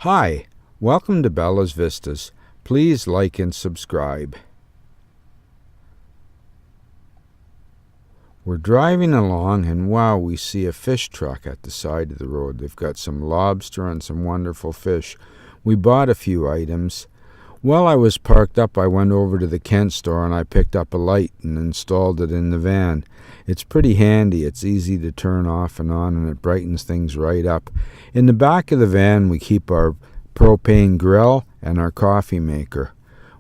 Hi, welcome to Bella's Vistas. Please like and subscribe. We're driving along and wow, we see a fish truck at the side of the road. They've got some lobster and some wonderful fish. We bought a few items. While I was parked up, I went over to the Kent store and I picked up a light and installed it in the van. It's pretty handy. It's easy to turn off and on, and it brightens things right up. In the back of the van, we keep our propane grill and our coffee maker.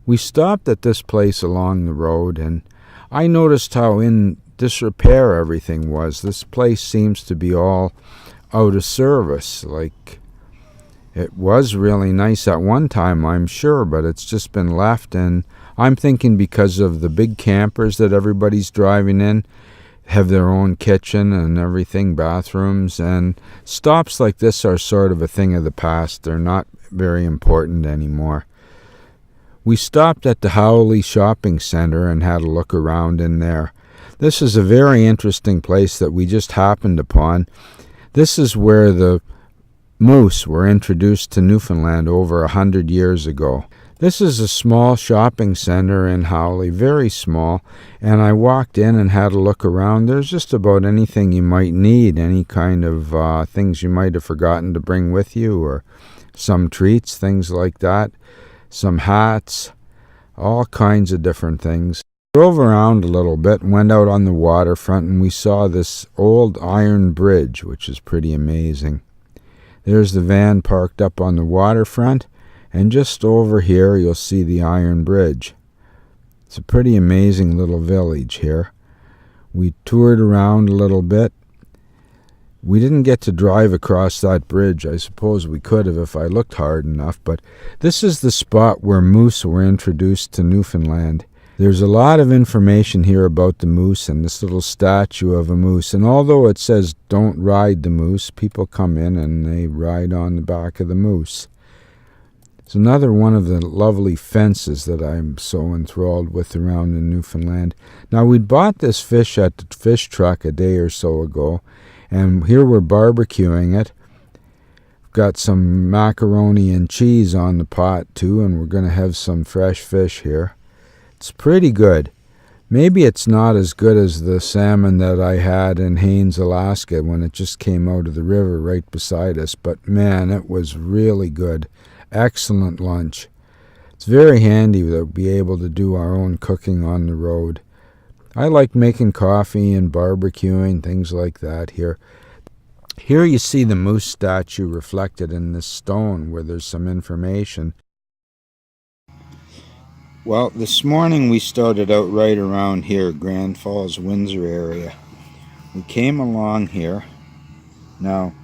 We stopped at this place along the road, and I noticed how in disrepair everything was. This place seems to be all out of service. Like, it was really nice at one time, I'm sure, but it's just been left, and I'm thinking because of the big campers that everybody's driving in, have their own kitchen and everything, bathrooms, and stops like this are sort of a thing of the past. They're not very important anymore. We stopped at the Howley shopping center and had a look around in there. This is a very interesting place that we just happened upon. This is where the moose were introduced to Newfoundland over 100 years ago. This is a small shopping center in Howley, very small, and I walked in and had a look around. There's just about anything you might need, any kind of things you might have forgotten to bring with you, or some treats, things like that, some hats, all kinds of different things. Drove around a little bit and went out on the waterfront, and we saw this old iron bridge, which is pretty amazing. There's the van parked up on the waterfront, and just over here you'll see the iron bridge. It's a pretty amazing little village here. We toured around a little bit. We didn't get to drive across that bridge. I suppose we could have if I looked hard enough, but this is the spot where moose were introduced to Newfoundland. There's a lot of information here about the moose and this little statue of a moose. And although it says don't ride the moose, people come in and they ride on the back of the moose. It's another one of the lovely fences that I'm so enthralled with around in Newfoundland. Now, we'd bought this fish at the fish truck a day or so ago, and here we're barbecuing it. Got some macaroni and cheese on the pot too, and we're going to have some fresh fish here. It's pretty good. Maybe it's not as good as the salmon that I had in Haines, Alaska when it just came out of the river right beside us, but man, it was really good. Excellent lunch. It's very handy to be able to do our own cooking on the road. I like making coffee and barbecuing, things like that here. Here you see the moose statue reflected in this stone where there's some information. Well, this morning we started out right around here, Grand Falls, Windsor area. We came along here. Now,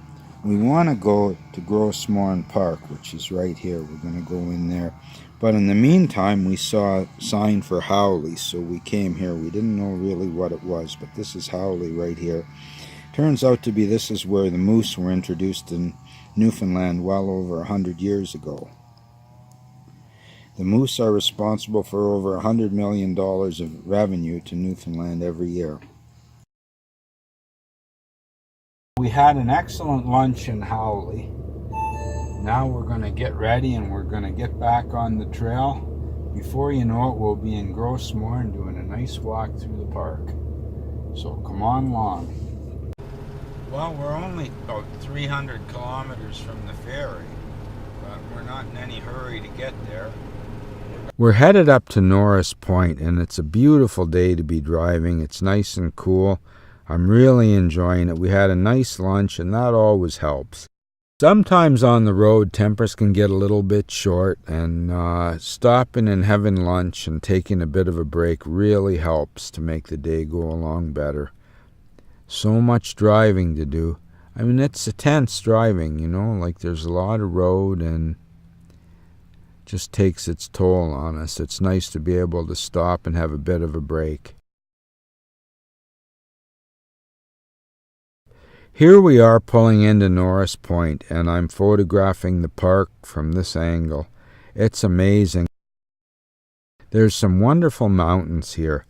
we want to go to Gros Morne Park, which is right here. We're going to go in there. But in the meantime, we saw a sign for Howley, so we came here. We didn't know really what it was, but this is Howley right here. Turns out to be this is where the moose were introduced in Newfoundland well over 100 years ago. The moose are responsible for over $100 million of revenue to Newfoundland every year. We had an excellent lunch in Howley. Now we're going to get ready and we're going to get back on the trail. Before you know it, we'll be in Gros Morne doing a nice walk through the park. So come on along. Well, we're only about 300 kilometers from the ferry, but we're not in any hurry to get there. We're headed up to Norris Point, and it's a beautiful day to be driving. It's nice and cool. I'm really enjoying it. We had a nice lunch, and that always helps. Sometimes on the road, tempers can get a little bit short, and stopping and having lunch and taking a bit of a break really helps to make the day go along better. So much driving to do. I mean, it's intense driving, you know, like there's a lot of road and just takes its toll on us. It's nice to be able to stop and have a bit of a break. Here we are pulling into Norris Point, and I'm photographing the park from this angle. It's amazing. There's some wonderful mountains here.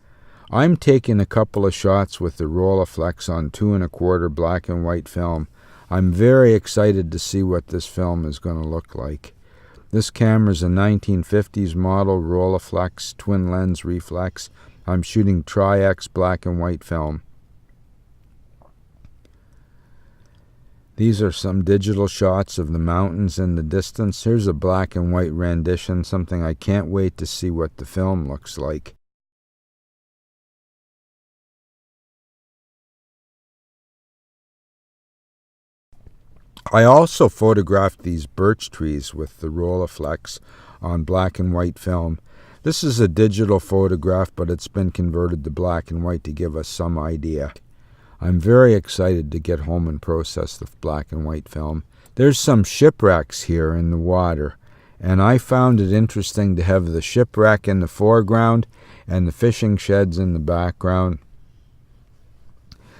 I'm taking a couple of shots with the Rolleiflex on 2¼ black and white film. I'm very excited to see what this film is going to look like. This camera is a 1950s model Rolleiflex twin lens reflex. I'm shooting Tri-X black and white film. These are some digital shots of the mountains in the distance. Here's a black and white rendition, something I can't wait to see what the film looks like. I also photographed these birch trees with the Rolleiflex on black and white film. This is a digital photograph, but it's been converted to black and white to give us some idea. I'm very excited to get home and process the black and white film. There's some shipwrecks here in the water, and I found it interesting to have the shipwreck in the foreground and the fishing sheds in the background.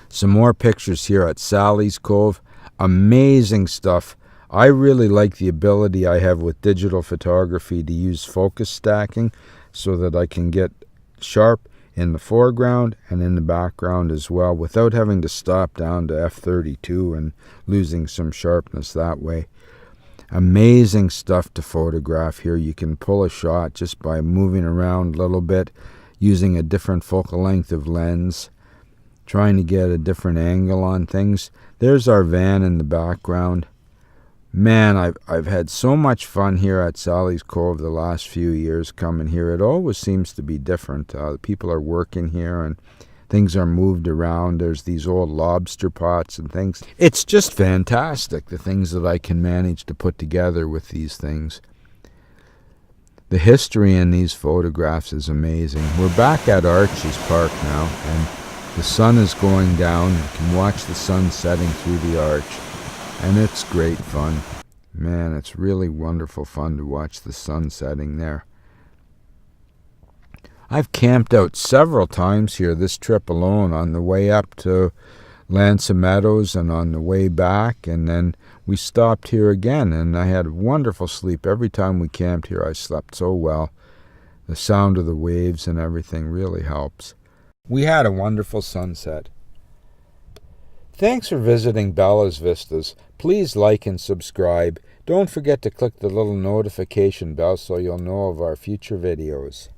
Some more pictures here at Sally's Cove. Amazing stuff. I really like the ability I have with digital photography to use focus stacking so that I can get sharp in the foreground and in the background as well without having to stop down to f32 and losing some sharpness that way. Amazing stuff to photograph here. You can pull a shot just by moving around a little bit, using a different focal length of lens, trying to get a different angle on things. There's our van in the background. Man, I've had so much fun here at Sally's Cove the last few years coming here. It always seems to be different. People are working here and things are moved around. There's these old lobster pots and things. It's just fantastic, the things that I can manage to put together with these things. The history in these photographs is amazing. We're back at Arches Park now, and the sun is going down. You can watch the sun setting through the arch. And it's great fun. Man, it's really wonderful fun to watch the sun setting there. I've camped out several times here this trip alone, on the way up to Lansa Meadows and on the way back, and then we stopped here again, and I had a wonderful sleep. Every time we camped here, I slept so well. The sound of the waves and everything really helps. We had a wonderful sunset. Thanks for visiting Bella's Vistas. Please like and subscribe. Don't forget to click the little notification bell so you'll know of our future videos.